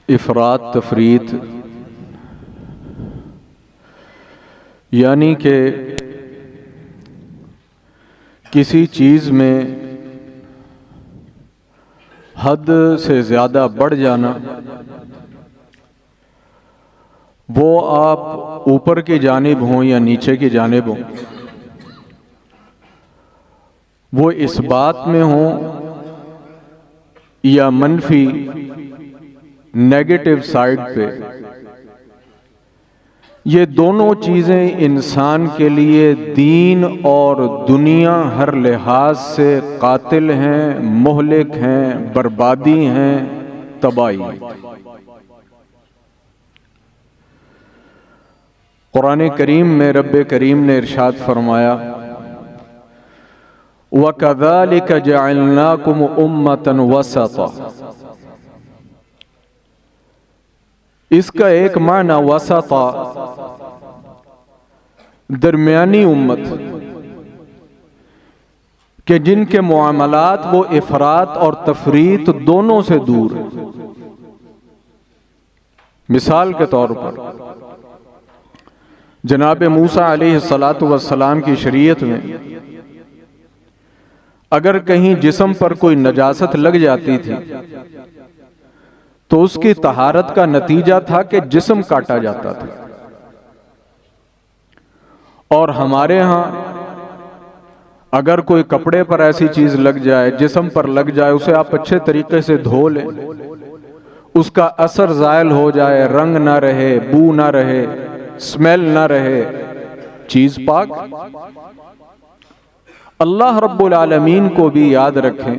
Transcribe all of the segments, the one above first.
افراط تفریط یعنی کہ کسی چیز میں حد سے زیادہ بڑھ جانا، وہ آپ اوپر کی جانب ہوں یا نیچے کی جانب ہوں، وہ اس بات میں ہوں یا منفی نیگیٹو سائیڈ پہ، یہ دونوں چیزیں انسان کے لیے دین اور دنیا ہر لحاظ سے قاتل ہیں، مہلک ہیں، بربادی ہیں، تباہی ہیں۔ قرآن کریم میں رب کریم نے ارشاد فرمایا وَكَذَلِكَ جَعَلْنَاكُمْ أُمَّةً وَسَطًا، اس کا ایک معنی وسطا درمیانی امت، کہ جن کے معاملات وہ افراط اور تفریط دونوں سے دور ہیں۔ مثال کے طور پر جناب موسیٰ علیہ السلام کی شریعت میں اگر کہیں جسم پر کوئی نجاست لگ جاتی تھی تو اس کی طہارت کا نتیجہ تھا کہ جسم کاٹا جاتا تھا، اور ہمارے ہاں اگر کوئی کپڑے پر ایسی چیز لگ جائے، جسم پر لگ جائے، اسے آپ اچھے طریقے سے دھو لیں، اس کا اثر زائل ہو جائے، رنگ نہ رہے، بو نہ رہے، سمیل نہ رہے، چیز پاک۔ اللہ رب العالمین کو بھی یاد رکھیں،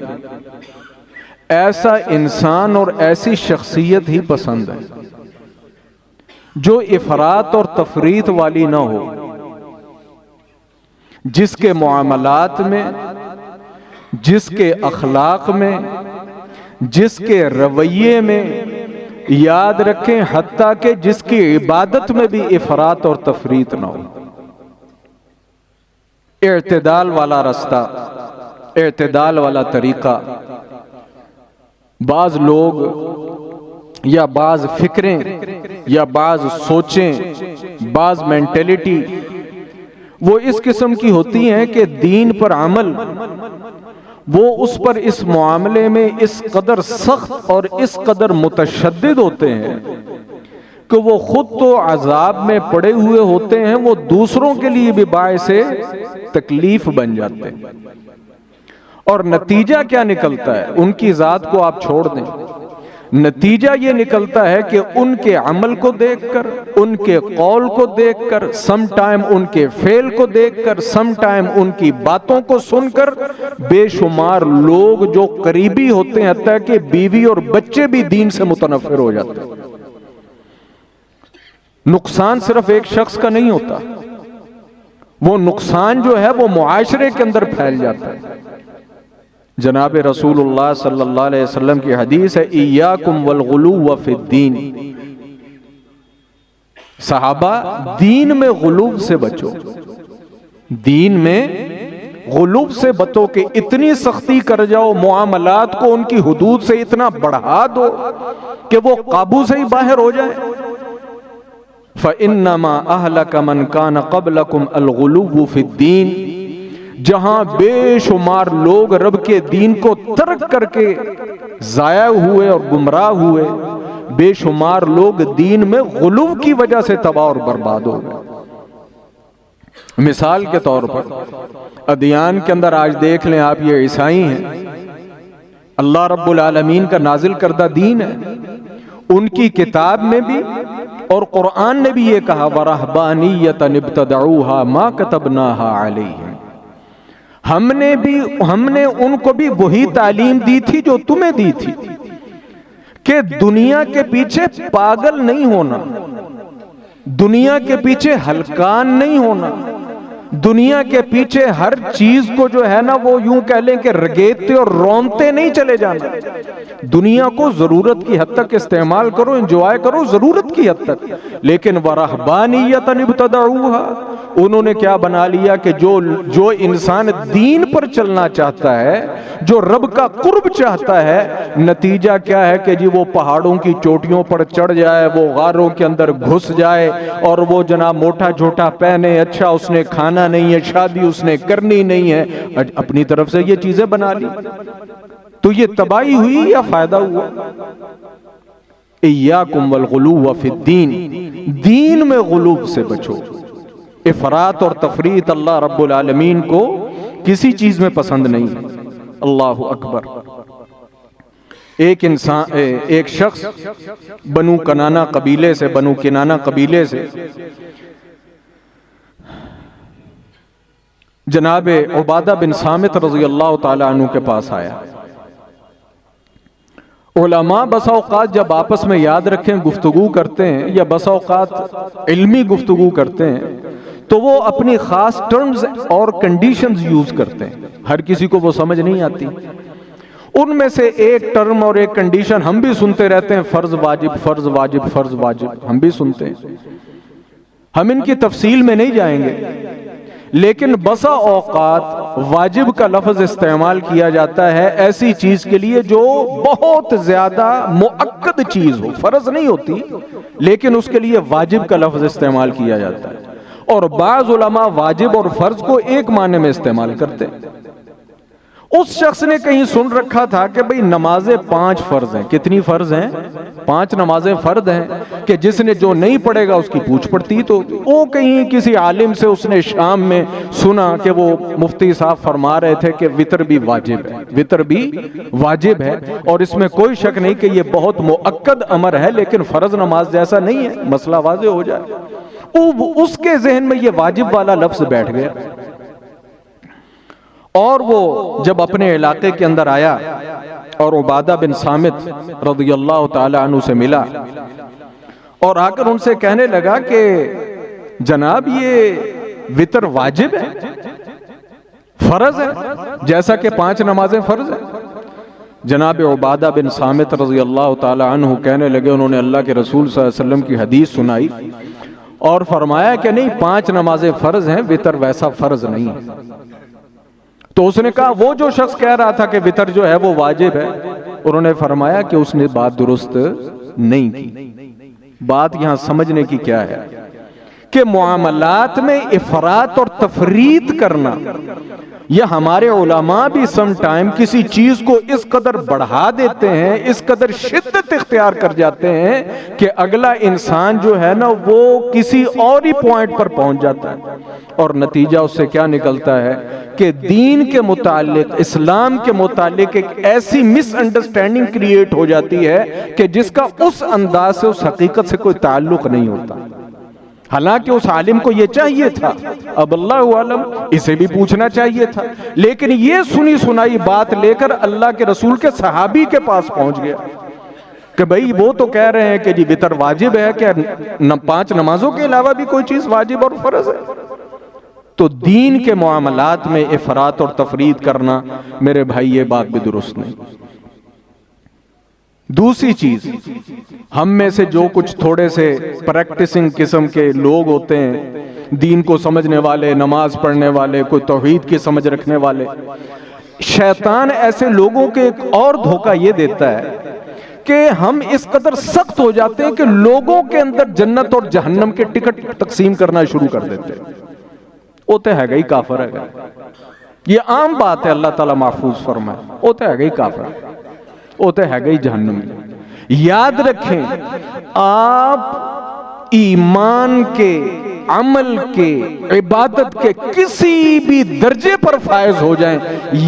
ایسا انسان اور ایسی شخصیت ہی پسند ہے جو افراط اور تفریط والی نہ ہو، جس کے معاملات میں، جس کے اخلاق میں، جس کے رویے میں، یاد رکھیں حتیٰ کہ جس کی عبادت میں بھی افراط اور تفریط نہ ہو۔ اعتدال والا رستہ، اعتدال والا طریقہ۔ بعض لوگ یا بعض فکریں یا بعض سوچیں، بعض مینٹیلٹی وہ اس قسم کی ہوتی ہیں کہ دین پر عمل وہ اس پر اس معاملے میں اس قدر سخت اور اس قدر متشدد ہوتے ہیں کہ وہ خود تو عذاب میں پڑے ہوئے ہوتے ہیں، وہ دوسروں کے لیے بھی باعث تکلیف بن جاتے ہیں۔ اور نتیجہ کیا نکلتا ہے؟ ان کی ذات کو آپ چھوڑ دیں، نتیجہ یہ نکلتا ہے کہ ان کے عمل کو دیکھ کر، ان کے قول کو دیکھ کر، سم ٹائم ان کے فعل کو دیکھ کر، سم ٹائم ان کی باتوں کو سن کر، بے شمار لوگ جو قریبی ہوتے ہیں حتیٰ کہ بیوی اور بچے بھی دین سے متنفر ہو جاتے ہیں۔ نقصان صرف ایک شخص کا نہیں ہوتا، وہ نقصان جو ہے وہ معاشرے کے اندر پھیل جاتا ہے۔ جناب رسول اللہ صلی اللہ علیہ وسلم کی حدیث ہے ایاکم والغلو فی الدین، صحابہ دین میں غلو سے بچو، دین میں غلو سے بچو کہ اتنی سختی کر جاؤ، معاملات کو ان کی حدود سے اتنا بڑھا دو کہ وہ قابو سے ہی باہر ہو جائے۔ فَإِنَّمَا أَهْلَكَ مَنْ كَانَ قَبْلَكُمْ الْغُلُوُّ فِي الدِّينِ، جہاں بے شمار لوگ رب کے دین کو ترک کر کے ضائع ہوئے اور گمراہ ہوئے، بے شمار لوگ دین میں غلو کی وجہ سے تباہ اور برباد ہو گئے۔ مثال کے طور پر ادیان کے اندر آج دیکھ لیں آپ، یہ عیسائی ہیں، اللہ رب العالمین کا نازل کردہ دین ہے، ان کی کتاب میں بھی اور قرآن نے بھی یہ کہا وَرَهْبَانِيَّةً ابْتَدَعُوهَا مَا كَتَبْنَاهَا عَلَيْهِمْ، ہم نے ان کو بھی وہی تعلیم دی تھی جو تمہیں دی تھی، کہ دنیا کے پیچھے پاگل نہیں ہونا، دنیا کے پیچھے ہلکان نہیں ہونا، دنیا کے پیچھے ہر چیز کو جو ہے نا وہ یوں کہہ لیں کہ رگیتے اور رونتے نہیں چلے جانا. دنیا کو ضرورت کی حد تک استعمال کرو، انجوائے کرو ضرورت کی حد تک. لیکن وَرَهْبَانِيَّةً ابْتَدَعُوهَا، انہوں نے کیا بنا لیا کہ جو انسان دین پر چلنا چاہتا ہے، جو رب کا قرب چاہتا ہے، نتیجہ کیا ہے کہ جی وہ پہاڑوں کی چوٹیوں پر چڑھ جائے، وہ غاروں کے اندر گھس جائے، اور وہ جناب موٹا جھوٹا پہنے، اچھا اس نے کھانا نہیں ہے، شادی اس نے کرنی نہیں ہے، اپنی طرف سے یہ چیزیں بنا لی. تو یہ تباہی ہوئی یا فائدہ ہوا؟ ایاکم والغلو فی الدین، دین میں غلو سے بچو. افراط اور تفریط اللہ رب العالمین کو کسی چیز میں پسند نہیں ہے. اللہ اکبر. ایک شخص بنو کنانہ قبیلے سے جناب عبادہ بن صامت رضی اللہ تعالی عنہ کے پاس آیا. علماء بسا اوقات جب آپس میں یاد رکھیں گفتگو کرتے ہیں یا بسا اوقات علمی گفتگو کرتے ہیں تو وہ اپنی خاص ٹرمز اور کنڈیشنز یوز کرتے ہیں. ہر کسی کو وہ سمجھ نہیں آتی. ان میں سے ایک ٹرم اور ایک کنڈیشن ہم بھی سنتے رہتے ہیں، فرض واجب فرض واجب فرض واجب، ہم بھی سنتے ہیں. ہم ان کی تفصیل میں نہیں جائیں گے، لیکن بسا اوقات واجب کا لفظ استعمال کیا جاتا ہے ایسی چیز کے لیے جو بہت زیادہ مؤکد چیز ہو. فرض نہیں ہوتی لیکن اس کے لیے واجب کا لفظ استعمال کیا جاتا ہے. اور بعض علماء واجب اور فرض کو ایک معنی میں استعمال کرتے ہیں. اس شخص نے کہیں سن رکھا تھا کہ بھئی نمازیں 5 فرض ہیں. کتنی فرض ہیں؟ 5 نمازیں فرض ہیں کہ جس نے جو نہیں پڑھے گا اس کی پوچھ پڑتی. تو وہ کہیں کسی عالم سے اس نے شام میں سنا کہ وہ مفتی صاحب فرما رہے تھے کہ وتر بھی واجب ہے، وتر بھی واجب ہے. اور اس میں کوئی شک نہیں کہ یہ بہت مؤکد امر ہے، لیکن فرض نماز جیسا نہیں ہے. مسئلہ واضح ہو جائے. اس کے ذہن میں یہ واجب والا لفظ بیٹھ گیا، اور وہ جب اپنے علاقے کے اندر آیا اور عبادہ بن صامت رضی اللہ تعالی عنہ سے ملا اور آ کر ان سے کہنے لگا کہ جناب یہ وتر واجب ہے، فرض ہے، جیسا کہ 5 نمازیں فرض ہیں. جناب عبادہ بن صامت رضی اللہ تعالی عنہ کہنے لگے، انہوں نے اللہ کے رسول صلی اللہ علیہ وسلم کی حدیث سنائی اور فرمایا کہ نہیں 5 نمازیں فرض ہیں، وتر ویسا فرض نہیں ہے. تو اس نے کہا وہ جو شخص کہہ رہا تھا کہ وتر جو ہے وہ واجب ہے، انہوں نے فرمایا کہ اس نے بات درست نہیں کی. بات یہاں سمجھنے کی کیا ہے کہ معاملات میں افراط اور تفریط کرنا، یہ ہمارے علماء بھی سم ٹائم کسی چیز کو اس قدر بڑھا دیتے ہیں، اس قدر شدت اختیار کر جاتے ہیں کہ اگلا انسان جو ہے نا وہ کسی اور ہی پوائنٹ پر پہنچ جاتا ہے. اور نتیجہ اس سے کیا نکلتا ہے کہ دین کے متعلق، اسلام کے متعلق ایک ایسی مس انڈرسٹینڈنگ کریٹ ہو جاتی ہے کہ جس کا اس انداز سے، اس حقیقت سے کوئی تعلق نہیں ہوتا. حالانکہ اس عالم کو یہ چاہیے تھا، اب اللہ عالم اسے بھی پوچھنا چاہیے تھا، لیکن یہ سنی سنائی بات لے کر اللہ کے رسول کے صحابی کے پاس پہنچ گیا کہ بھئی وہ تو کہہ رہے ہیں کہ جی وتر واجب ہے، کہ 5 نمازوں کے علاوہ بھی کوئی چیز واجب اور فرض ہے. تو دین کے معاملات میں افراط اور تفریط کرنا میرے بھائی یہ بات بھی درست نہیں. دوسری چیز، ہم میں سے جو کچھ تھوڑے سے پریکٹسنگ قسم کے لوگ ہوتے ہیں، دین کو سمجھنے والے، نماز پڑھنے والے، کوئی توحید کی سمجھ رکھنے والے، شیطان ایسے لوگوں کے ایک اور دھوکہ یہ دیتا ہے کہ ہم اس قدر سخت ہو جاتے ہیں کہ لوگوں کے اندر جنت اور جہنم کے ٹکٹ تقسیم کرنا شروع کر دیتے ہیں. وہ تو ہے گئی کافر ہے گا، یہ عام بات ہے، اللہ تعالیٰ محفوظ فرمائے. وہ تو ہے گئی کافر، وہ تو ہے گئی جہنم. یاد رکھیں، آپ ایمان کے، عمل کے، عبادت کے کسی بھی درجے پر فائز ہو جائیں،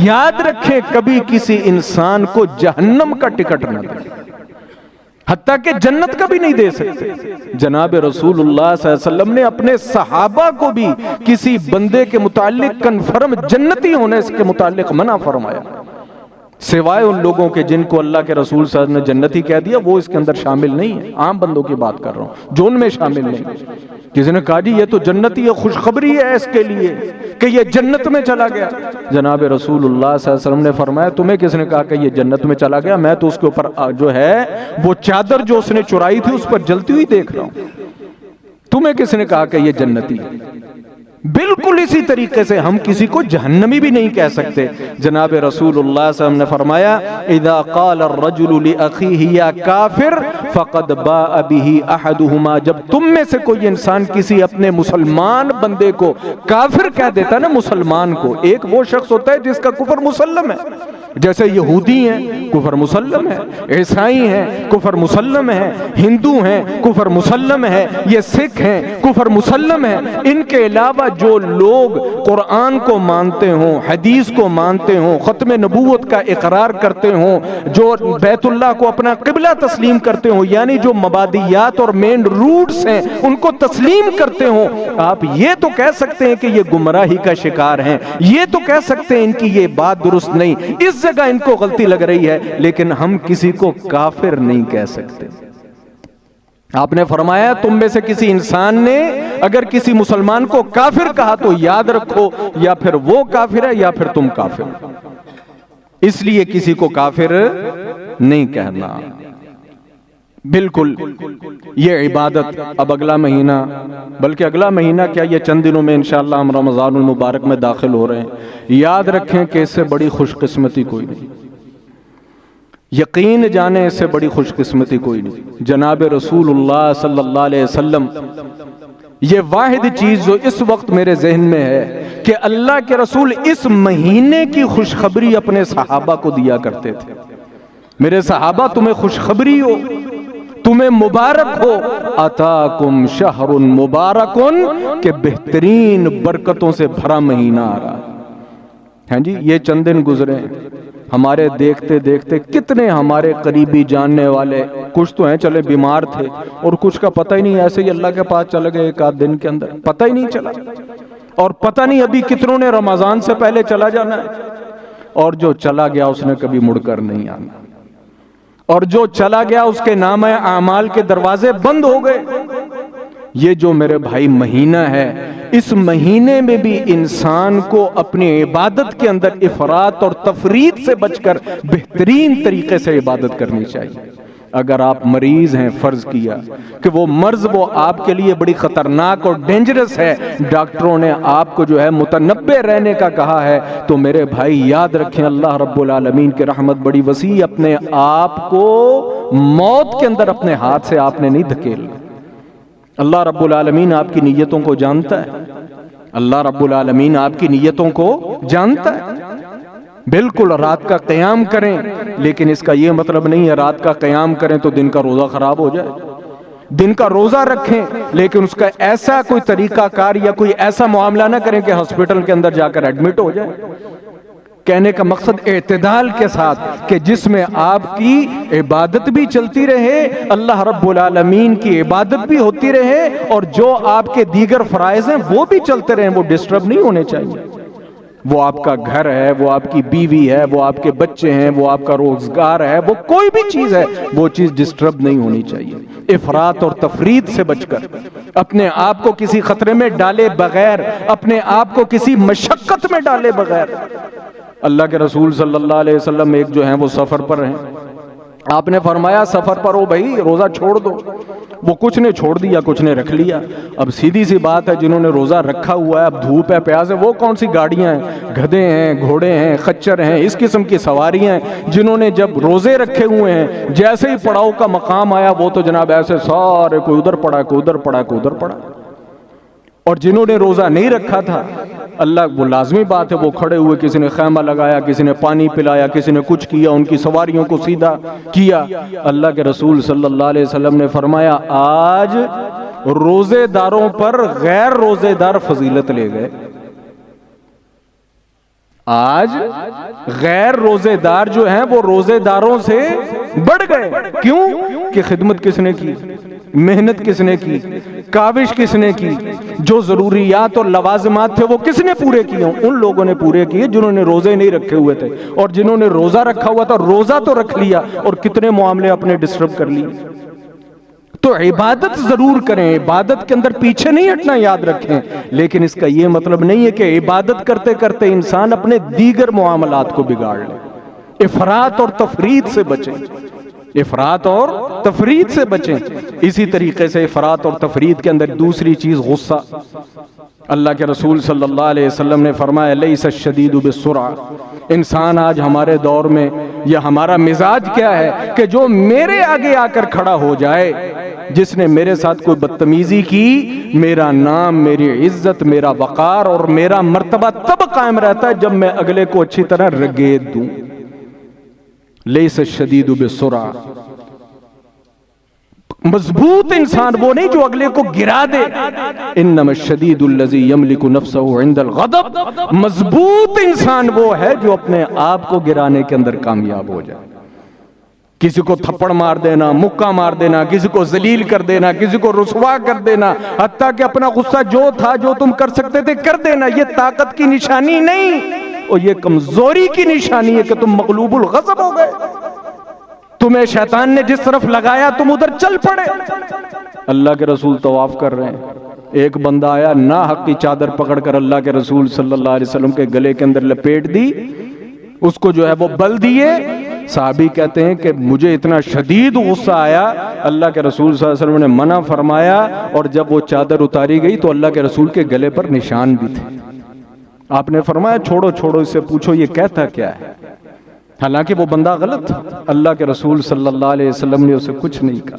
یاد رکھیں کبھی کسی انسان کو جہنم کا ٹکٹ نہ دیں، حتیٰ کہ جنت کا بھی نہیں دے سکتے. جناب رسول اللہ صلی اللہ علیہ وسلم نے اپنے صحابہ کو بھی کسی بندے کے متعلق کنفرم جنتی ہونے کے متعلق منع فرمایا. سوائے ان لوگوں کے جن کو اللہ کے رسول صلی اللہ علیہ وسلم نے جنتی کہہ دیا، وہ اس کے اندر شامل نہیں ہے. عام بندوں کی بات کر رہا ہوں جو ان میں شامل نہیں. کسی نے کہا جی یہ تو جنتی ہے، خوشخبری ہے اس کے لیے کہ یہ جنت میں چلا گیا. جناب رسول اللہ صلی اللہ علیہ وسلم نے فرمایا تمہیں کس نے کہا کہ یہ جنت میں چلا گیا؟ میں تو اس کے اوپر جو ہے وہ چادر جو اس نے چرائی تھی اس پر جلتی ہوئی دیکھ رہا ہوں. تمہیں کس نے کہا کہ یہ جنتی ہے؟ بالکل اسی طریقے سے ہم کسی کو جہنمی بھی نہیں کہہ سکتے. جناب رسول اللہ صلی اللہ علیہ وسلم نے فرمایا اذا قال الرجل لاخيه یا کافر فقد باء به احدهما. جب تم میں سے کوئی انسان کسی اپنے مسلمان بندے کو کافر کہہ دیتا نا، مسلمان کو، ایک وہ شخص ہوتا ہے جس کا کفر مسلم ہے، جیسے یہودی ہیں کفر مسلم ہے، عیسائی ہیں کفر مسلم ہے، ہندو ہیں کفر مسلم ہے، یہ سکھ ہیں کفر مسلم ہے. ان کے علاوہ جو لوگ قرآن کو مانتے ہوں، حدیث کو مانتے ہوں، ختم نبوت کا اقرار کرتے ہوں، جو بیت اللہ کو اپنا قبلہ تسلیم کرتے ہوں، یعنی جو مبادیات اور مین روٹس ہیں ان کو تسلیم کرتے ہوں، آپ یہ تو کہہ سکتے ہیں کہ یہ گمراہی کا شکار ہیں، یہ تو کہہ سکتے ہیں ان کی یہ بات درست نہیں، اس جگہ ان کو غلطی لگ رہی ہے، لیکن ہم کسی کو کافر نہیں کہہ سکتے. آپ نے فرمایا تم میں سے کسی انسان نے اگر کسی مسلمان کو کافر کہا تو یاد رکھو یا پھر وہ کافر ہے یا پھر تم کافر. اس لیے کسی کو کافر نہیں کہنا. بالکل یہ عبادت اب اگلا مہینہ، بلکہ اگلا مہینہ کیا یہ چند دنوں میں انشاءاللہ ہم رمضان المبارک میں داخل ہو رہے ہیں. یاد رکھیں کہ اس سے بڑی خوش قسمتی کوئی نہیں، یقین جانیں اس سے بڑی خوش قسمتی کوئی نہیں. جناب رسول اللہ صلی اللہ علیہ وسلم، یہ واحد چیز جو اس وقت میرے ذہن میں ہے کہ اللہ کے رسول اس مہینے کی خوشخبری اپنے صحابہ کو دیا کرتے تھے. میرے صحابہ تمہیں خوشخبری ہو، تمہیں مبارک ہو، اتاکم شہر مبارکن، کہ بہترین برکتوں سے بھرا مہینہ آ رہا ہے. جی یہ چند دن گزرے ہمارے دیکھتے دیکھتے کتنے ہمارے قریبی جاننے والے، کچھ تو ہیں چلے بیمار تھے اور کچھ کا پتہ ہی نہیں، ایسے ہی اللہ کے پاس چلے گئے ایک آدھ دن کے اندر، پتہ ہی نہیں چلا. اور پتہ نہیں ابھی کتنوں نے رمضان سے پہلے چلا جانا ہے، اور جو چلا گیا اس نے کبھی مڑ کر نہیں آنا، اور جو چلا گیا اس کے نام اعمال کے دروازے بند ہو گئے. یہ جو میرے بھائی مہینہ ہے، اس مہینے میں بھی انسان کو اپنی عبادت کے اندر افراط اور تفریط سے بچ کر بہترین طریقے سے عبادت کرنی چاہیے. اگر آپ مریض ہیں، فرض کیا کہ وہ مرض وہ آپ کے لیے بڑی خطرناک اور ڈینجرس ہے، ڈاکٹروں نے آپ کو جو ہے متنبہ رہنے کا کہا ہے، تو میرے بھائی یاد رکھیں اللہ رب العالمین کی رحمت بڑی وسیع، اپنے آپ کو موت کے اندر اپنے ہاتھ سے آپ نے نہیں دھکیلنا. اللہ رب العالمین آپ کی نیتوں کو جانتا ہے، اللہ رب العالمین آپ کی نیتوں کو جانتا ہے. بالکل رات کا قیام کریں، لیکن اس کا یہ مطلب نہیں ہے رات کا قیام کریں تو دن کا روزہ خراب ہو جائے. دن کا روزہ رکھیں لیکن اس کا ایسا کوئی طریقہ کار یا کوئی ایسا معاملہ نہ کریں کہ ہاسپٹل کے اندر جا کر ایڈمٹ ہو جائے. کہنے کا مقصد اعتدال کے ساتھ کہ جس میں آپ کی عبادت بھی چلتی رہے، اللہ رب العالمین کی عبادت بھی ہوتی رہے، اور جو آپ کے دیگر فرائض ہیں وہ بھی چلتے رہیں، وہ ڈسٹرب نہیں ہونے چاہیے. وہ آپ کا گھر ہے، وہ آپ کی بیوی ہے، وہ آپ کے بچے ہیں، وہ آپ کا روزگار ہے، وہ کوئی بھی چیز ہے، وہ چیز ڈسٹرب نہیں ہونی چاہیے. افراط اور تفریط سے بچ کر، اپنے آپ کو کسی خطرے میں ڈالے بغیر، اپنے آپ کو کسی مشقت میں ڈالے بغیر. اللہ کے رسول صلی اللہ علیہ وسلم ایک جو ہیں وہ سفر پر ہیں، آپ نے فرمایا سفر پر ہو بھائی روزہ چھوڑ دو. وہ کچھ نے چھوڑ دیا، کچھ نے رکھ لیا. اب سیدھی سی بات ہے، جنہوں نے روزہ رکھا ہوا ہے، اب دھوپ ہے، پیاس ہے، وہ کون سی گاڑیاں ہیں، گدھے ہیں، گھوڑے ہیں، خچر ہیں، اس قسم کی سواریاں ہیں. جنہوں نے جب روزے رکھے ہوئے ہیں، جیسے ہی پڑاؤ کا مقام آیا وہ تو جناب ایسے سارے کوئی ادھر پڑا، کوئی ادھر پڑا، کوئی ادھر پڑا. اور جنہوں نے روزہ نہیں رکھا تھا، اللہ وہ لازمی بات ہے وہ کھڑے ہوئے، کسی نے خیمہ لگایا، کسی نے پانی پلایا، کسی نے کچھ کیا، ان کی سواریوں کو سیدھا کیا. اللہ کے رسول صلی اللہ علیہ وسلم نے فرمایا آج روزے داروں پر غیر روزے دار فضیلت لے گئے. آج غیر روزے دار جو ہیں وہ روزے داروں سے بڑھ گئے. کیوں؟ کہ خدمت کس نے کی؟ محنت کس نے کی، کاوش کس نے کی، جو ضروریات اور لوازمات تھے وہ کس نے پورے کیے؟ ان لوگوں نے پورے کیے جنہوں نے روزے نہیں رکھے ہوئے تھے، اور جنہوں نے روزہ رکھا ہوا تھا روزہ تو رکھ لیا اور کتنے معاملے اپنے ڈسٹرب کر لیے۔ تو عبادت ضرور کریں، عبادت کے اندر پیچھے نہیں ہٹنا، یاد رکھیں، لیکن اس کا یہ مطلب نہیں ہے کہ عبادت کرتے کرتے انسان اپنے دیگر معاملات کو بگاڑ لے۔ افراط اور تفریط سے بچیں، افراط اور تفریط سے بچیں۔ اسی طریقے سے افراط اور تفریط کے اندر دوسری چیز غصہ۔ اللہ کے رسول صلی اللہ علیہ وسلم نے فرمایا لیس الشدید بالسرعہ، انسان آج ہمارے دور میں یا ہمارا مزاج کیا ہے کہ جو میرے آگے آ کر کھڑا ہو جائے، جس نے میرے ساتھ کوئی بدتمیزی کی، میرا نام، میری عزت، میرا وقار اور میرا مرتبہ تب قائم رہتا ہے جب میں اگلے کو اچھی طرح رگیت دوں۔ لیس الشدید بالسرعہ، مضبوط انسان وہ نہیں جو اگلے کو گرا دے، انما الشدید الذی یملک نفسہ عند الغضب، مضبوط انسان وہ ہے جو اپنے آپ کو گرانے کے اندر کامیاب ہو جائے۔ کسی کو تھپڑ مار دینا، مکہ مار دینا، کسی کو ذلیل کر دینا، کسی کو رسوا کر دینا، حتیٰ کہ اپنا غصہ جو تھا جو تم کر سکتے تھے کر دینا، یہ طاقت کی نشانی نہیں، اور یہ کمزوری کی نشانی ہے کہ تم مغلوب الغضب ہو گئے، تمہیں شیطان نے جس طرف لگایا تم ادھر چل پڑے۔ اللہ کے رسول طواف کر رہے ہیں، ایک بندہ آیا ناحق کی چادر پکڑ کر اللہ کے رسول صلی اللہ علیہ وسلم کے گلے کے اندر لپیٹ دی، اس کو جو ہے وہ بل دیے۔ صحابی کہتے ہیں کہ مجھے اتنا شدید غصہ آیا، اللہ کے رسول صلی اللہ علیہ وسلم نے منع فرمایا، اور جب وہ چادر اتاری گئی تو اللہ کے رسول کے گلے پر نشان بھی تھے۔ آپ نے فرمایا چھوڑو چھوڑو، اس سے پوچھو یہ کہتا کیا ہے، حالانکہ وہ بندہ غلط تھا۔ اللہ کے رسول صلی اللہ علیہ وسلم نے اسے کچھ نہیں کہا،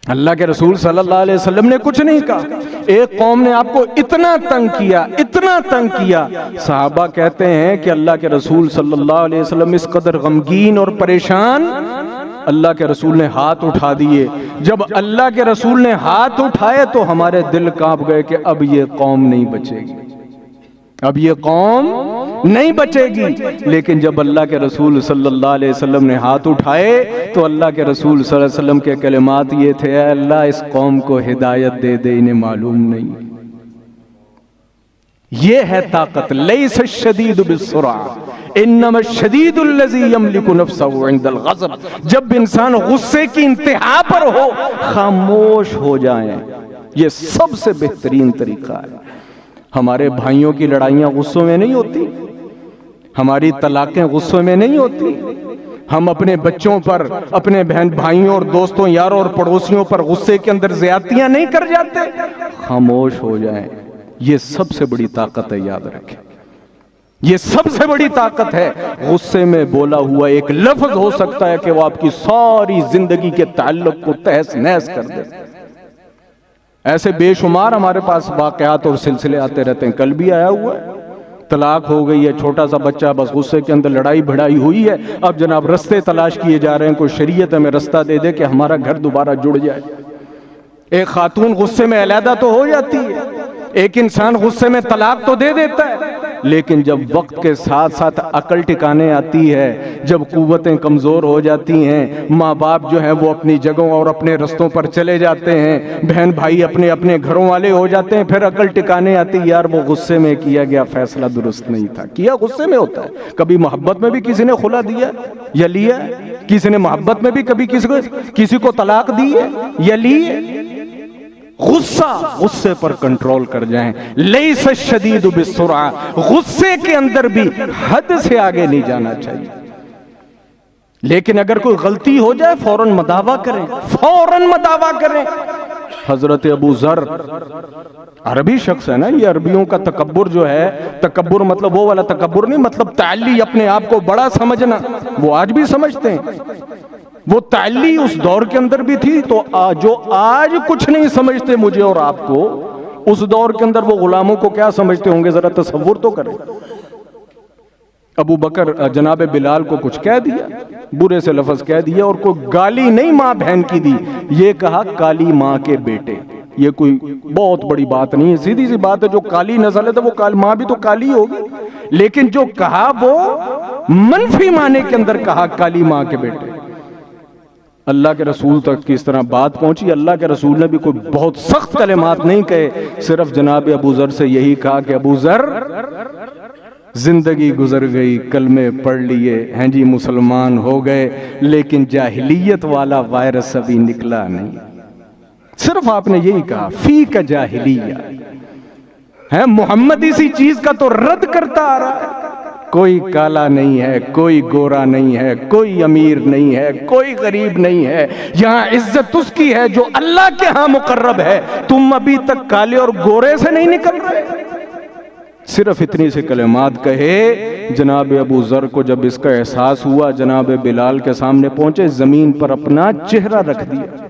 اللہ کے رسول صلی اللہ علیہ وسلم نے کچھ نہیں کہا۔ ایک قوم نے آپ کو اتنا تنگ کیا، اتنا تنگ کیا، صحابہ کہتے ہیں کہ اللہ کے رسول صلی اللہ علیہ وسلم اس قدر غمگین اور پریشان، اللہ کے رسول نے ہاتھ اٹھا دیے۔ جب اللہ کے رسول نے ہاتھ اٹھائے تو ہمارے دل کانپ گئے کہ اب یہ قوم نہیں بچے گی، اب یہ قوم نہیں بچے گی۔ لیکن جب اللہ کے رسول صلی اللہ علیہ وسلم نے ہاتھ اٹھائے تو اللہ کے رسول صلی اللہ علیہ وسلم کے کلمات یہ تھے، اے اللہ اس قوم کو ہدایت دے دے، انہیں معلوم نہیں۔ یہ ہے طاقت، لیس الشدید بالسرعہ انما الشدید الذی یملک نفسہ عند الغضب۔ جب انسان غصے کی انتہا پر ہو، خاموش ہو جائیں، یہ سب سے بہترین طریقہ ہے۔ ہمارے بھائیوں کی لڑائیاں غصوں میں نہیں ہوتی، ہماری طلاقیں غصوں میں نہیں ہوتی، ہم اپنے بچوں پر، اپنے بہن بھائیوں اور دوستوں یاروں اور پڑوسیوں پر غصے کے اندر زیادتیاں نہیں کر جاتے۔ خاموش ہو جائیں، یہ سب سے بڑی طاقت ہے، یاد رکھیں، یہ سب سے بڑی طاقت ہے۔ غصے میں بولا ہوا ایک لفظ ہو سکتا ہے کہ وہ آپ کی ساری زندگی کے تعلق کو تہس نہس کر دے۔ ایسے بے شمار ہمارے پاس واقعات اور سلسلے آتے رہتے ہیں، کل بھی آیا ہوا ہے، طلاق ہو گئی ہے، چھوٹا سا بچہ، بس غصے کے اندر لڑائی بھڑائی ہوئی ہے، اب جناب رستے تلاش کیے جا رہے ہیں، کوئی شریعت ہمیں رستہ دے دے کہ ہمارا گھر دوبارہ جڑ جائے۔ ایک خاتون غصے میں علیحدہ تو ہو جاتی ہے، ایک انسان غصے میں طلاق تو دے دیتا ہے، لیکن جب وقت کے ساتھ ساتھ عقل ٹھکانے آتی ہے، جب قوتیں کمزور ہو جاتی ہیں، ماں باپ جو ہیں وہ اپنی جگہوں اور اپنے رستوں پر چلے جاتے ہیں، بہن بھائی اپنے اپنے گھروں والے ہو جاتے ہیں، پھر عقل ٹھکانے آتی ہے، یار وہ غصے میں کیا گیا فیصلہ درست نہیں تھا۔ کیا غصے میں ہوتا ہے، کبھی محبت میں بھی کسی نے خلا دیا یا لیا، کسی نے محبت میں بھی کبھی کسی کو طلاق دی ہے یا لی ہے۔ غصے پر کنٹرول کر جائیں، لیس الشدید بالسرعہ، غصے کے اندر بھی حد سے آگے نہیں جانا چاہیے، لیکن اگر کوئی غلطی ہو جائے فوراً مداوع کریں، فوراً مداوع کریں۔ حضرت ابو ذر عربی شخص ہے نا، یہ عربیوں کا تکبر جو ہے، تکبر مطلب وہ والا تکبر نہیں، مطلب تعلی، اپنے آپ کو بڑا سمجھنا، وہ آج بھی سمجھتے ہیں، وہ تعلی اس دور کے اندر بھی تھی، تو جو آج کچھ نہیں سمجھتے مجھے اور آپ کو، اس دور کے اندر وہ غلاموں کو کیا سمجھتے ہوں گے، ذرا تصور تو کریں۔ ابو بکر جناب بلال کو کچھ کہہ دیا، برے سے لفظ کہہ دیا، اور کوئی گالی نہیں ماں بہن کی دی، یہ کہا کالی ماں کے بیٹے۔ یہ کوئی بہت بڑی بات نہیں ہے، سیدھی سی بات ہے، جو کالی نسل ہے تو وہ ماں بھی تو کالی ہوگی، لیکن جو کہا وہ منفی معنی کے اندر کہا، کالی ماں کے بیٹے۔ اللہ کے رسول تک کس طرح بات پہنچی؟ اللہ کے رسول نے بھی کوئی بہت سخت کلمات نہیں کہے، صرف جناب ابو ذر سے یہی کہا کہ ابو ذر زندگی گزر گئی، کلمے پڑھ لیے، ہیں جی مسلمان ہو گئے، لیکن جاہلیت والا وائرس ابھی نکلا نہیں۔ صرف آپ نے یہی کہا فی کا جاہلیہ ہے، محمد اسی چیز کا تو رد کرتا آ رہا ہے۔ کوئی کالا نہیں ہے، کوئی گورا نہیں ہے، کوئی امیر نہیں ہے، کوئی غریب نہیں ہے، یہاں عزت اس کی ہے جو اللہ کے ہاں مقرب ہے۔ تم ابھی تک کالے اور گورے سے نہیں نکل رہے۔ صرف اتنی سے کلمات کہے، جناب ابو ذر کو جب اس کا احساس ہوا، جناب بلال کے سامنے پہنچے، زمین پر اپنا چہرہ رکھ دیا۔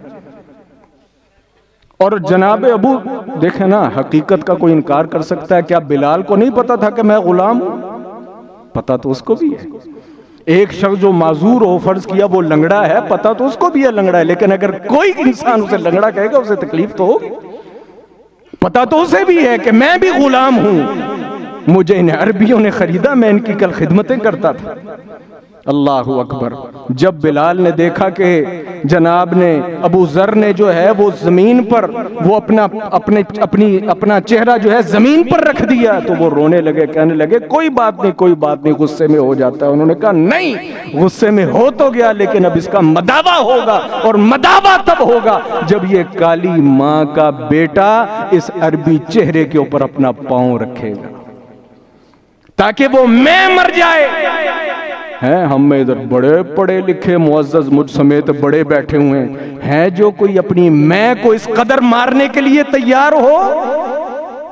اور جناب ابو دیکھیں نا، حقیقت کا کوئی انکار کر سکتا ہے؟ کیا بلال کو نہیں پتا تھا کہ میں غلام ہوں؟ پتا تو اس کو بھی ہے۔ ایک شخص جو معذور ہو، فرض کیا وہ لنگڑا ہے، پتا تو اس کو بھی ہے لنگڑا ہے، لیکن اگر کوئی انسان اسے لنگڑا کہے گا اسے تکلیف تو ہوگی۔ پتا تو اسے بھی ہے کہ میں بھی غلام ہوں، مجھے ان عربیوں نے خریدا، میں ان کی کل خدمتیں کرتا تھا۔ اللہ اکبر۔ جب بلال نے دیکھا کہ جناب نے ابو ذر نے جو ہے وہ زمین پر وہ اپنا چہرہ جو ہے زمین پر رکھ دیا، تو وہ رونے لگے، کہنے لگے کوئی بات نہیں، کوئی بات نہیں، غصے میں ہو جاتا ہے۔ انہوں نے کہا نہیں، غصے میں ہو تو گیا، لیکن اب اس کا مداوع ہوگا، اور مداوع تب ہوگا جب یہ کالی ماں کا بیٹا اس عربی چہرے کے اوپر اپنا پاؤں رکھے گا، تاکہ وہ میں مر جائے۔ ہیں ہم میں ادھر بڑے پڑھے لکھے معزز مجھ سمیت بڑے بیٹھے ہوئے ہیں جو کوئی اپنی میں کو اس قدر مارنے کے لیے تیار ہو۔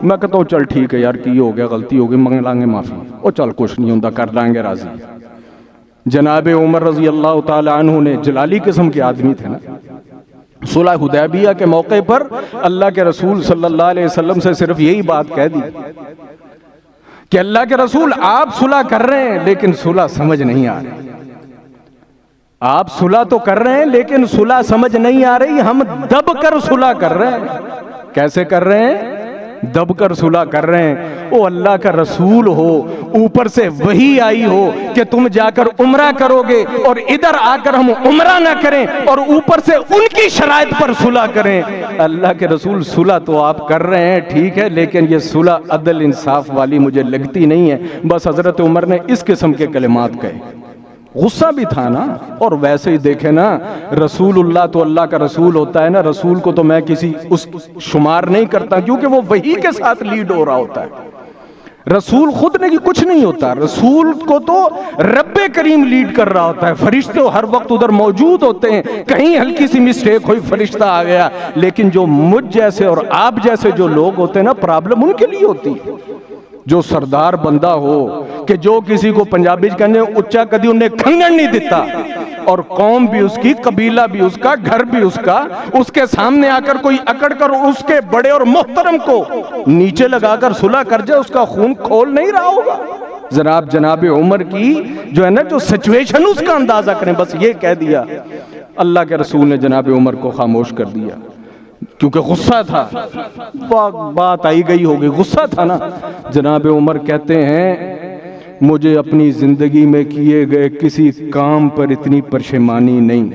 میں کہتا ہوں چل ٹھیک ہے یار، کی ہو گیا، غلطی ہو گئی، منگ لیں گے معافی، او چل کچھ نہیں ہوتا، کر لیں گے راضی۔ جناب عمر رضی اللہ تعالی عنہ نے، جلالی قسم کے آدمی تھے نا، صلح حدیبیہ کے موقع پر اللہ کے رسول صلی اللہ علیہ وسلم سے صرف یہی بات کہہ دی کہ اللہ کے رسول آپ صلح کر رہے ہیں لیکن صلح سمجھ نہیں آ رہی، آپ صلح تو کر رہے ہیں لیکن صلح سمجھ نہیں آ رہی، ہم دب کر صلح کر رہے ہیں۔ کیسے کر رہے ہیں؟ دب کر صلح کر رہے ہیں۔ او اللہ کا رسول ہو، اوپر سے وحی آئی ہو کہ تم جا کر عمرہ کرو گے، اور ادھر آ کر ہم عمرہ نہ کریں اور اوپر سے ان کی شرائط پر صلح کریں۔ اللہ کے رسول صلح تو آپ کر رہے ہیں ٹھیک ہے، لیکن یہ صلح عدل انصاف والی مجھے لگتی نہیں ہے۔ بس حضرت عمر نے اس قسم کے کلمات کہے، غصہ بھی تھا نا۔ اور ویسے ہی دیکھیں نا، رسول اللہ تو اللہ کا رسول ہوتا ہے نا، رسول کو تو میں کسی اس شمار نہیں کرتا، کیونکہ وہ وحی کے ساتھ لیڈ ہو رہا ہوتا ہے۔ رسول خود نے کچھ نہیں ہوتا، رسول کو تو رب کریم لیڈ کر رہا ہوتا ہے۔ فرشتے ہر وقت ادھر موجود ہوتے ہیں، کہیں ہلکی سی مسٹیک ہوئی فرشتہ آ گیا، لیکن جو مجھ جیسے اور آپ جیسے جو لوگ ہوتے ہیں نا، پرابلم ان کے لیے ہوتی ہے۔ جو سردار بندہ ہو کہ جو کسی کو پنجابی کہنے اچھا کدی انہیں کھنگن نہیں دیتا، اور قوم بھی اس کی، قبیلہ بھی اس کا، گھر بھی اس کا، اس کے سامنے آ کر کوئی اکڑ کر اس کے بڑے اور محترم کو نیچے لگا کر صلح کر جائے، اس کا خون کھول نہیں رہا ہوگا۔ جناب عمر کی جو ہے نا جو سچویشن، اس کا اندازہ کریں۔ بس یہ کہہ دیا، اللہ کے رسول نے جناب عمر کو خاموش کر دیا، کیونکہ غصہ تھا، بات آئی گئی ہوگی، غصہ تھا نا۔ جناب عمر کہتے ہیں مجھے اپنی زندگی میں کیے گئے کسی کام پر اتنی پشیمانی نہیں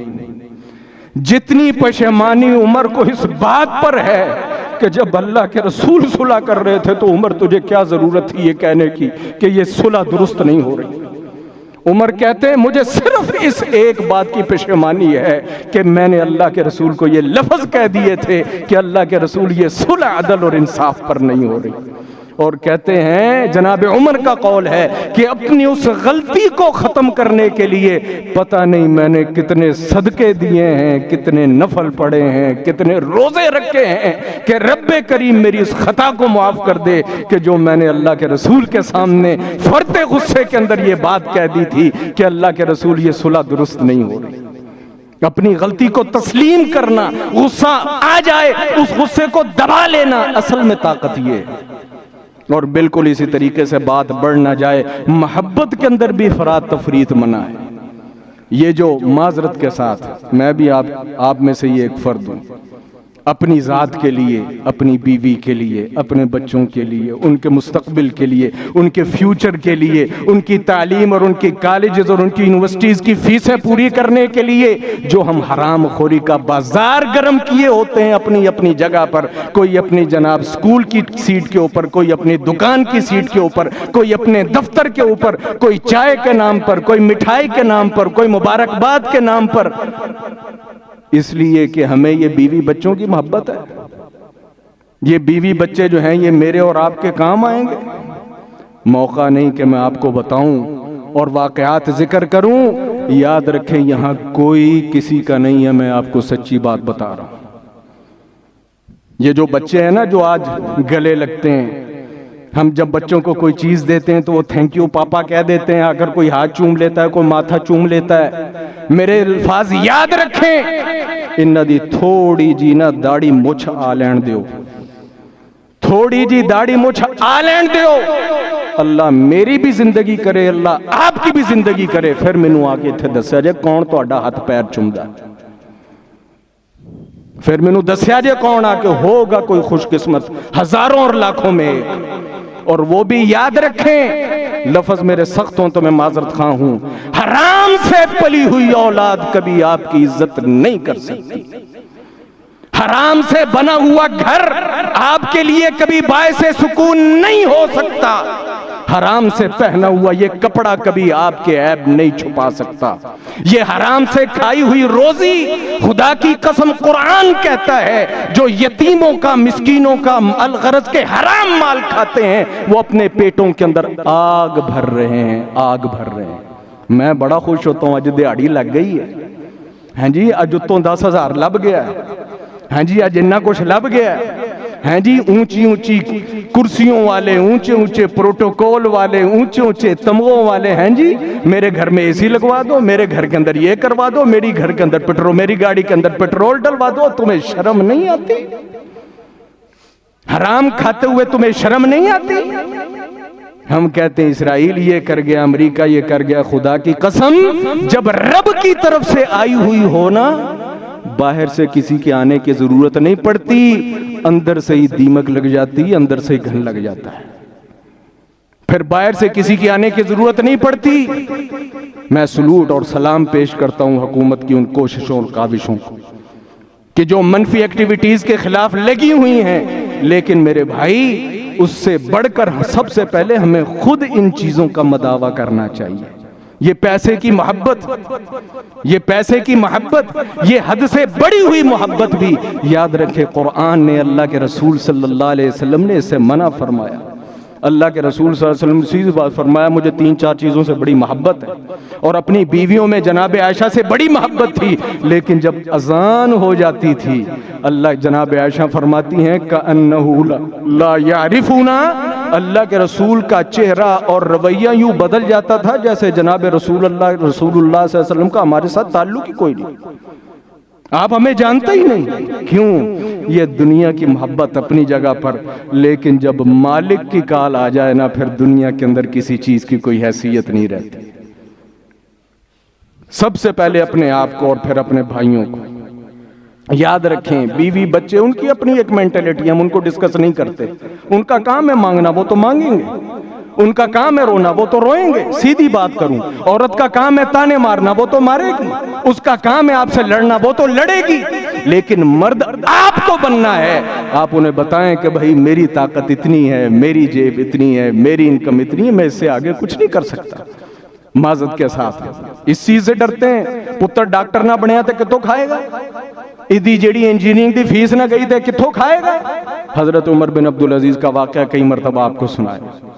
جتنی پشیمانی عمر کو اس بات پر ہے کہ جب اللہ کے رسول صلح کر رہے تھے تو عمر تجھے کیا ضرورت تھی یہ کہنے کی کہ یہ صلح درست نہیں ہو رہی۔ عمر کہتے ہیں مجھے صرف اس ایک بات کی پشیمانی ہے کہ میں نے اللہ کے رسول کو یہ لفظ کہہ دیے تھے کہ اللہ کے رسول یہ صلح عدل اور انصاف پر نہیں ہو رہی۔ اور کہتے ہیں جناب عمر کا قول ہے کہ اپنی اس غلطی کو ختم کرنے کے لیے پتہ نہیں میں نے کتنے صدقے دیے ہیں، کتنے نفل پڑے ہیں، کتنے روزے رکھے ہیں کہ رب کریم میری اس خطا کو معاف کر دے کہ جو میں نے اللہ کے رسول کے سامنے فرط غصے کے اندر یہ بات کہہ دی تھی کہ اللہ کے رسول یہ صلح درست نہیں ہو رہی۔ اپنی غلطی کو تسلیم کرنا، غصہ آ جائے اس غصے کو دبا لینا، اصل میں طاقت یہ ہے۔ اور بالکل اسی طریقے سے بات بڑھ نہ جائے، محبت کے اندر بھی افراط تفریط منع ہے۔ یہ جو معذرت کے ساتھ، میں بھی آپ میں سے یہ ایک فرد ہوں، اپنی ذات کے لیے، اپنی بیوی کے لیے، اپنے بچوں کے لیے، ان کے مستقبل کے لیے، ان کے فیوچر کے لیے، ان کی تعلیم اور ان کی کالجز اور ان کی یونیورسٹیز کی فیسیں پوری کرنے کے لیے جو ہم حرام خوری کا بازار گرم کیے ہوتے ہیں اپنی اپنی جگہ پر، کوئی اپنی جناب سکول کی سیٹ کے اوپر، کوئی اپنی دکان کی سیٹ کے اوپر، کوئی اپنے دفتر کے اوپر، کوئی چائے کے نام پر، کوئی مٹھائی کے نام پر، کوئی مبارکباد کے نام پر، اس لیے کہ ہمیں یہ بیوی بچوں کی محبت ہے۔ یہ بیوی بچے جو ہیں یہ میرے اور آپ کے کام آئیں گے؟ موقع نہیں کہ میں آپ کو بتاؤں اور واقعات ذکر کروں، یاد رکھیں یہاں کوئی کسی کا نہیں ہے، میں آپ کو سچی بات بتا رہا ہوں۔ یہ جو بچے ہیں نا جو آج گلے لگتے ہیں، ہم جب بچوں کو کوئی چیز دیتے ہیں تو وہ تھینک یو پاپا کہہ دیتے ہیں، اگر کوئی ہاتھ چوم لیتا ہے، کوئی ماتھا چوم لیتا ہے، میرے الفاظ یاد رکھیں، انہاں دی تھوڑی جی نا داڑھی مچھ آ لین دیو، تھوڑی جی داڑھی مچھ آ لین دیو، اللہ میری بھی زندگی کرے، اللہ آپ کی بھی زندگی کرے، پھر مینوں آ کے اتھے دسیا جے کون تہاڈا ہاتھ پیر چومدا، پھر مینوں دسیا جے کون آ کے ہوگا کوئی خوش قسمت ہزاروں اور لاکھوں میں ایک۔ اور وہ بھی یاد رکھیں، لفظ میرے سخت ہوں تو میں معذرت خواہ ہوں، حرام سے پلی ہوئی اولاد کبھی آپ کی عزت نہیں کر سکتی، حرام سے بنا ہوا گھر آپ کے لیے کبھی باعث سکون نہیں ہو سکتا، حرام سے پہنا ہوا یہ کپڑا کبھی آپ کے عیب نہیں چھپا سکتا، یہ حرام سے کھائی ہوئی روزی، خدا کی قسم قرآن کہتا ہے جو یتیموں کا مسکینوں کا الغرض کے حرام مال کھاتے ہیں وہ اپنے پیٹوں کے اندر آگ بھر رہے ہیں، آگ بھر رہے ہیں۔ میں بڑا خوش ہوتا ہوں، اج دیہاڑی لگ گئی ہے، ہاں جی اج اتوں 10,000 لب گیا ہے، ہاں جی اج اتنا کچھ لب گیا ہے، ہیں جی اونچی اونچی کرسیوں والے، اونچے اونچے پروٹوکول والے، اونچے اونچے تمغوں والے، ہیں جی میرے گھر میں اے سی لگوا دو، میرے گھر کے اندر یہ کروا دو، میری گھر کے اندر میری گاڑی کے اندر پیٹرول ڈلوا دو، تمہیں شرم نہیں آتی؟ حرام کھاتے ہوئے تمہیں شرم نہیں آتی؟ ہم کہتے ہیں اسرائیل یہ کر گیا، امریکہ یہ کر گیا، خدا کی قسم جب رب کی طرف سے آئی ہوئی ہونا باہر سے کسی کے آنے کی ضرورت نہیں پڑتی، اندر سے ہی دیمک لگ جاتی ہے، اندر سے ہی گھن لگ جاتا ہے، پھر باہر سے کسی کی آنے کی ضرورت نہیں پڑتی۔ میں سلوٹ اور سلام پیش کرتا ہوں حکومت کی ان کوششوں اور کاوشوں کو کہ جو منفی ایکٹیویٹیز کے خلاف لگی ہوئی ہیں، لیکن میرے بھائی اس سے بڑھ کر سب سے پہلے ہمیں خود ان چیزوں کا مداوع کرنا چاہیے۔ یہ پیسے کی محبت، یہ پیسے کی محبت، یہ حد سے بڑی ہوئی محبت بھی یاد رکھے قرآن نے، اللہ کے رسول صلی اللہ علیہ وسلم نے اسے منع فرمایا۔ اللہ کے رسول صلی اللہ علیہ وسلم نے سیدھی بات فرمایا، مجھے 3-4 چیزوں سے بڑی محبت ہے، اور اپنی بیویوں میں جناب عائشہ سے بڑی محبت تھی، لیکن جب اذان ہو جاتی تھی اللہ جناب عائشہ فرماتی ہیں کأنہ لا یعرفونا، اللہ کے رسول کا چہرہ اور رویہ یوں بدل جاتا تھا جیسے جناب رسول اللہ صلی اللہ علیہ وسلم کا ہمارے ساتھ تعلق ہی کوئی نہیں، آپ ہمیں جانتے ہی نہیں۔ کیوں؟ یہ دنیا کی محبت اپنی جگہ پر، لیکن جب مالک کی کال آ جائے نا پھر دنیا کے اندر کسی چیز کی کوئی حیثیت نہیں رہتی۔ سب سے پہلے اپنے آپ کو اور پھر اپنے بھائیوں کو یاد رکھیں۔ بیوی بچے ان کی اپنی ایک مینٹلٹی، ہم ان کو ڈسکس نہیں کرتے، ان کا کام ہے مانگنا، وہ تو مانگیں گے، ان کا کام ہے رونا، وہ تو روئیں گے، سیدھی بات کروں۔ عورت کا کام ہے تانے مارنا، وہ تو مارے گی، اس کا کام ہے آپ سے لڑنا، وہ تو لڑے گی، لیکن مرد آپ کو بننا ہے۔ آپ انہیں بتائیں کہ بھائی میری طاقت اتنی ہے، میری جیب اتنی ہے، میری انکم اتنی ہے، میں اس سے آگے کچھ نہیں کر سکتا۔ معذرت کے ساتھ اس چیز سے ڈرتے ہیں، پتر ڈاکٹر نہ بنیا تو کتوں کھائے گا، ادھی جیڑی انجینئرنگ دی فیس نہ گئی تھے کتوں کھائے گا۔ حضرت عمر بن عبدالعزیز کا واقعہ کئی مرتبہ آپ کو سنایا،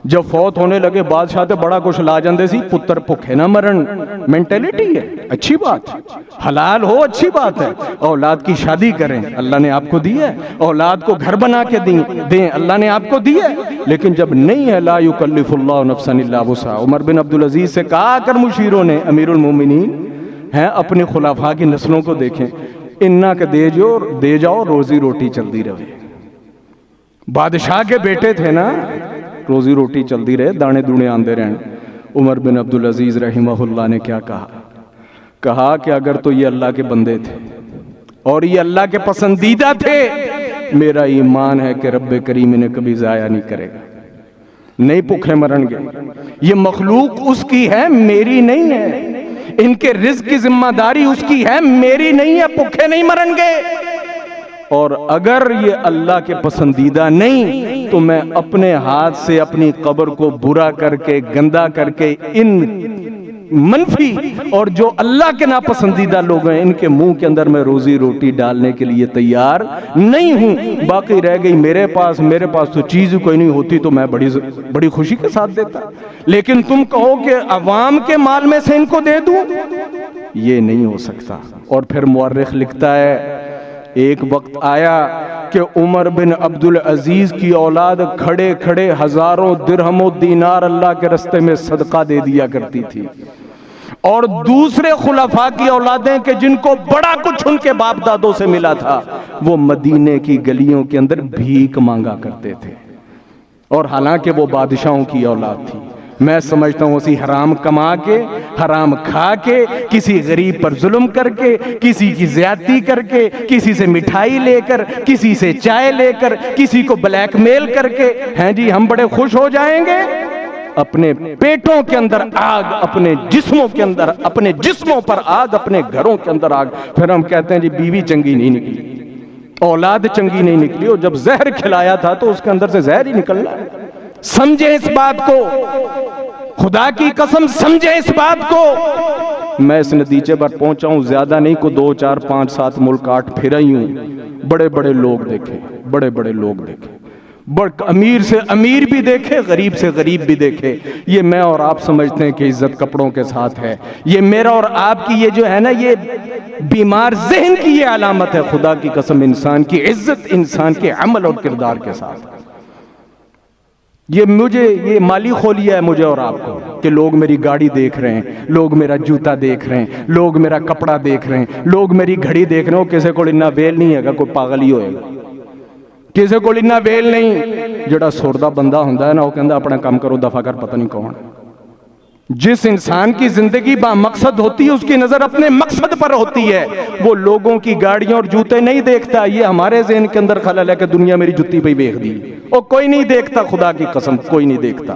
جب فوت ہونے لگے بادشاہ تے بڑا کچھ لا جاندے سی، پتر بھوکے نہ مرن، مینٹیلٹی ہے، اچھی بات، حلال ہو اچھی بات ہے، اولاد کی شادی کریں، اللہ نے آپ کو دی ہے، اولاد کو گھر بنا کے دیں، اللہ نے آپ کو دی ہے، لیکن جب نہیں ہے لا یکلف اللہ نفسا الا وسعها۔ عمر بن عبدالعزیز سے کہا کر مشیروں نے، امیر المومنین ہیں، اپنے خلفاء کی نسلوں کو دیکھیں، انہاں کے دے جاؤ روزی روٹی چلتی رہے۔ بادشاہ کے بیٹے تھے نا، روزی روٹی چلتی رہے، دانے دونے آندے رہن۔ عمر بن عبدالعزیز رحمہ اللہ نے کیا کہا کہ اگر تو یہ اللہ کے بندے تھے اور یہ اللہ کے پسندیدہ تھے، میرا ایمان ہے کہ رب کریم انہیں کبھی ضائع نہیں کرے گا، نہیں بھوکے مرن گے۔ یہ مخلوق اس کی ہے، میری نہیں ہے، ان کے رزق کی ذمہ داری اس کی ہے، میری نہیں ہے، بھوکے نہیں مرن گے۔ اور اگر یہ اللہ کے پسندیدہ نہیں تو میں اپنے ہاتھ سے اپنی قبر کو برا کر کے، گندا کر کے، ان منفی اور جو اللہ کے ناپسندیدہ لوگ ہیں ان کے منہ کے اندر میں روزی روٹی ڈالنے کے لیے تیار نہیں ہوں۔ باقی رہ گئی میرے پاس تو چیز کوئی نہیں ہوتی تو میں بڑی خوشی کے ساتھ دیتا، لیکن تم کہو کہ عوام کے مال میں سے ان کو دے دوں، یہ نہیں ہو سکتا۔ اور پھر مورخ لکھتا ہے ایک وقت آیا کہ عمر بن عبدالعزیز کی اولاد کھڑے کھڑے ہزاروں درہم و دینار اللہ کے رستے میں صدقہ دے دیا کرتی تھی، اور دوسرے خلفاء کی اولادیں کہ جن کو بڑا کچھ ان کے باپ دادوں سے ملا تھا وہ مدینے کی گلیوں کے اندر بھیک مانگا کرتے تھے، اور حالانکہ وہ بادشاہوں کی اولاد تھی۔ میں سمجھتا ہوں اسی حرام کما کے، حرام کھا کے، کسی غریب پر ظلم کر کے، کسی کی زیادتی کر کے، کسی سے مٹھائی لے کر، کسی سے چائے لے کر، کسی کو بلیک میل کر کے، ہیں جی ہم بڑے خوش ہو جائیں گے۔ اپنے پیٹوں کے اندر آگ، اپنے جسموں کے اندر، اپنے جسموں پر آگ، اپنے گھروں کے اندر آگ، پھر ہم کہتے ہیں جی بیوی چنگی نہیں نکلی، اولاد چنگی نہیں نکلی، اور جب زہر کھلایا تھا تو اس کے اندر سے زہر ہی نکلنا ہے۔ سمجھیں اس بات کو، خدا کی قسم سمجھیں اس بات کو۔ میں اس نتیجے پر پہنچا ہوں، زیادہ نہیں کو 2 4 5 7 ملک 8 پھرا ہی ہوں، بڑے بڑے لوگ دیکھے، بڑے بڑے لوگ دیکھے، امیر سے امیر بھی دیکھے، غریب سے غریب بھی دیکھے۔ یہ میں اور آپ سمجھتے ہیں کہ عزت کپڑوں کے ساتھ ہے، یہ میرا اور آپ کی یہ جو ہے نا یہ بیمار ذہن کی یہ علامت ہے۔ خدا کی قسم انسان کی عزت انسان کے عمل اور کردار کے ساتھ ہے۔ یہ مالی خولیا ہے مجھے اور آپ کو کہ لوگ میری گاڑی دیکھ رہے ہیں، لوگ میرا جوتا دیکھ رہے ہیں، لوگ میرا کپڑا دیکھ رہے ہیں، لوگ میری گھڑی دیکھ رہے ہیں۔ کسی کو اتنا ویل نہیں ہے گا، کوئی پاگل ہی ہوئے گا، کسی کو اتنا ویل نہیں۔ جڑا سردہ بندہ ہوندہ ہے نا وہ کہندہ اپنا کام کرو دفع کر، پتہ نہیں کون۔ جس انسان کی زندگی با مقصد ہوتی ہے اس کی نظر اپنے مقصد پر ہوتی ہے، وہ لوگوں کی گاڑیوں اور جوتے نہیں دیکھتا۔ یہ ہمارے ذہن کے اندر خلل ہے کہ دنیا میری جتی پہ بیچ دی، اور کوئی نہیں دیکھتا، خدا کی قسم کوئی نہیں دیکھتا۔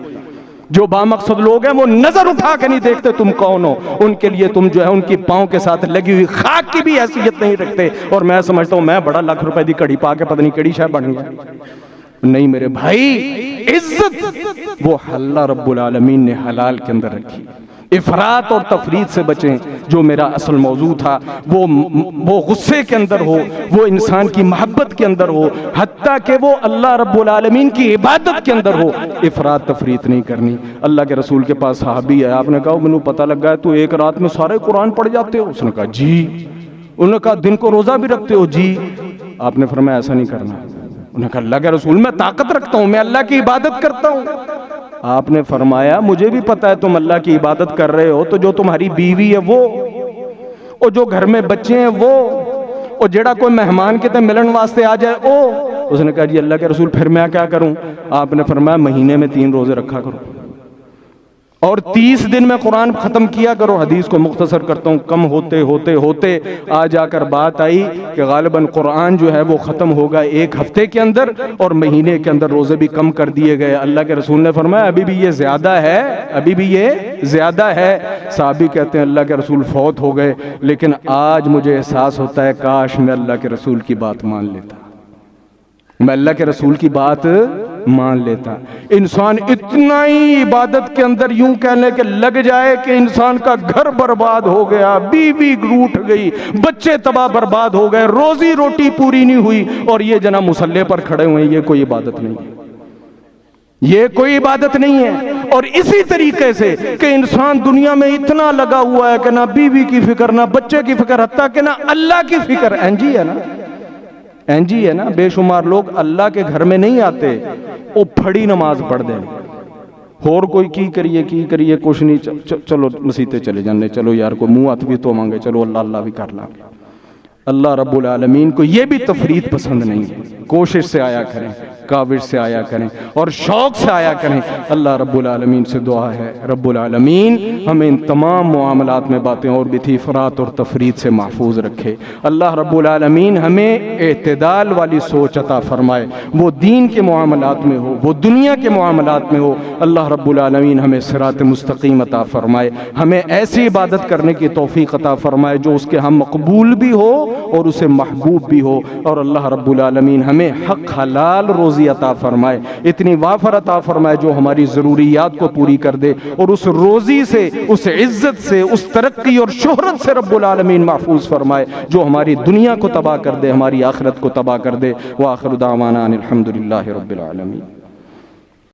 جو با مقصد لوگ ہیں وہ نظر اٹھا کے نہیں دیکھتے تم کون ہو، ان کے لیے تم جو ہے ان کی پاؤں کے ساتھ لگی ہوئی خاک کی بھی حیثیت نہیں رکھتے۔ اور میں سمجھتا ہوں میں بڑا لاکھ روپے دی کڑی پا کے پتہ نہیں کیڑی شے بن گیا۔ نہیں میرے بھائی، عزت وہ اللہ رب العالمین نے حلال کے اندر رکھی۔ افراط اور تفریط سے بچیں، جو میرا اصل موضوع تھا وہ غصے کے اندر ہو، وہ انسان کی محبت کے اندر ہو، حتیٰ کہ وہ اللہ رب العالمین کی عبادت کے اندر ہو۔ افراط تفریط نہیں کرنی۔ اللہ کے رسول کے پاس صحابی ہے، آپ نے کہا مجھے پتہ لگ گیا تو ایک رات میں سارے قرآن پڑھ جاتے ہو؟ اس نے کہا جی۔ انہوں نے کہا دن کو روزہ بھی رکھتے ہو؟ جی۔ آپ نے فرمایا ایسا نہیں کرنا۔ انہوں نے کہا اللہ کے رسول میں طاقت رکھتا ہوں، میں اللہ کی عبادت کرتا ہوں۔ آپ نے فرمایا مجھے بھی پتا ہے تم اللہ کی عبادت کر رہے ہو، تو جو تمہاری بیوی ہے وہ، اور جو گھر میں بچے ہیں وہ، اور جڑا کوئی مہمان کے تے ملن واسطے آ جائے او۔ اس نے کہا جی اللہ کے رسول پھر میں کیا کروں؟ آپ نے فرمایا مہینے میں 3 روزے رکھا کرو، اور 30 دن میں قرآن ختم کیا کرو۔ حدیث کو مختصر کرتا ہوں، کم ہوتے ہوتے ہوتے آ جا کر بات آئی کہ غالباً قرآن جو ہے وہ ختم ہوگا 1 ہفتے کے اندر، اور مہینے کے اندر روزے بھی کم کر دیے گئے۔ اللہ کے رسول نے فرمایا ابھی بھی یہ زیادہ ہے، ابھی بھی یہ زیادہ ہے۔ صحابی کہتے ہیں اللہ کے رسول فوت ہو گئے، لیکن آج مجھے احساس ہوتا ہے کاش میں اللہ کے رسول کی بات مان لیتا، میں اللہ کے رسول کی بات مان لیتا۔ انسان اتنا ہی عبادت کے اندر یوں کہنے کہ لگ جائے کہ انسان کا گھر برباد ہو گیا، بیوی روٹھ گئی، بچے تباہ برباد ہو گئے، روزی روٹی پوری نہیں ہوئی، اور یہ جناب مصلی پر کھڑے ہوئے ہیں، یہ کوئی عبادت نہیں ہے، یہ کوئی عبادت نہیں ہے۔ اور اسی طریقے سے کہ انسان دنیا میں اتنا لگا ہوا ہے کہ نہ بیوی کی فکر، نہ بچے کی فکر، حتیٰ کہ نہ اللہ کی فکر۔ جی ہے نا، جی ہے نا، بے شمار لوگ اللہ کے گھر میں نہیں آتے، وہ پھڑی نماز پڑھ دیں، اور کوئی کی کریے کچھ نہیں، چلو مسیتے چلے جانے، چلو یار کوئی منہ ہاتھ بھی تو مانگے، چلو اللہ اللہ بھی کر لیں۔ اللہ رب العالمین کو یہ بھی تفریط پسند نہیں ہے۔ کوشش سے آیا کریں، کاوش سے آیا کریں اور شوق سے آیا کریں۔ اللہ رب العالمین سے دعا ہے رب العالمین ہمیں ان تمام معاملات میں باتیں اور بھی تھی افراط اور تفریط سے محفوظ رکھے۔ اللہ رب العالمین ہمیں اعتدال والی سوچ عطا فرمائے، وہ دین کے معاملات میں ہو، وہ دنیا کے معاملات میں ہو۔ اللہ رب العالمین ہمیں صراط مستقیم عطا فرمائے، ہمیں ایسی عبادت کرنے کی توفیق عطا فرمائے جو اس کے ہم مقبول بھی ہو اور اسے محبوب بھی ہو، اور اللہ رب العالمین ہمیں حق حلال روزی عطا فرمائے، اتنی وافر عطا فرمائے جو ہماری ضروریات کو پوری کر دے، اور اس روزی سے، اس عزت سے، اس ترقی اور شہرت سے رب العالمین محفوظ فرمائے جو ہماری دنیا کو تباہ کر دے، ہماری آخرت کو تباہ کر دے۔ وآخر دعوانا ان الحمدللہ رب العالمین۔